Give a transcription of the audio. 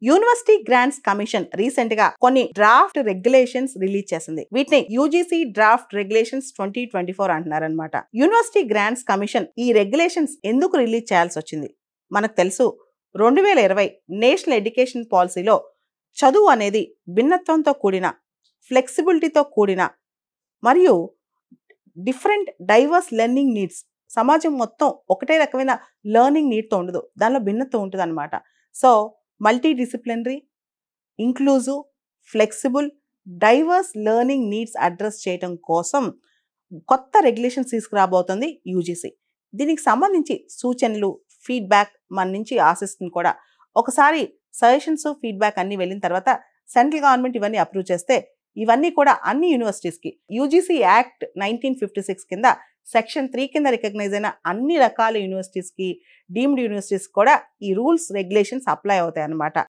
University grants commission recent గా కొన్ని draft regulations release చేసింది. వీటిని యూజీసీ డ్రాఫ్ట్ రెగ్యులేషన్స్ 2024 అంటున్నారనమాట. యూనివర్సిటీ గ్రాంట్స్ కమిషన్ ఈ రెగ్యులేషన్స్ ఎందుకు రిలీజ్ చేయాల్సి వచ్చింది? మనకు తెలుసు 2020 నేషనల్ ఎడ్యుకేషన్ పాలసీలో చదువు అనేది భిన్నత్వంతో కూడిన, ఫ్లెక్సిబిలిటీతో కూడిన మరియు డిఫరెంట్ డైవర్స్ లెర్నింగ్ నీడ్స్, సమాజం మొత్తం ఒకటే రకమైన లెర్నింగ్ నీడ్తో ఉండదు, దానిలో భిన్నత్వం ఉంటుంది అనమాట. So multi disciplinary, inclusive, flexible, divorce learning needs address చేయడం కోసం కొత్త రెగ్యులేషన్స్ తీసుకురాబోతుంది యూజీసీ. దీనికి సంబంధించి సూచనలు, ఫీడ్బ్యాక్ మన నుంచి ఆశిస్తుంది కూడా. ఒకసారి సజెషన్స్, ఫీడ్బ్యాక్ అన్నీ వెళ్ళిన తర్వాత సెంట్రల్ గవర్నమెంట్ ఇవన్నీ అప్రూవ్ చేస్తే ఇవన్నీ కూడా అన్ని యూనివర్సిటీస్కి యూజీసీ యాక్ట్ 1956 కింద సెక్షన్ 3 కింద రికగ్నైజ్ అయిన అన్ని రకాల యూనివర్సిటీస్కి, డీమ్డ్ యూనివర్సిటీస్ కూడా ఈ రూల్స్ రెగ్యులేషన్స్ అప్లై అవుతాయి అన్నమాట.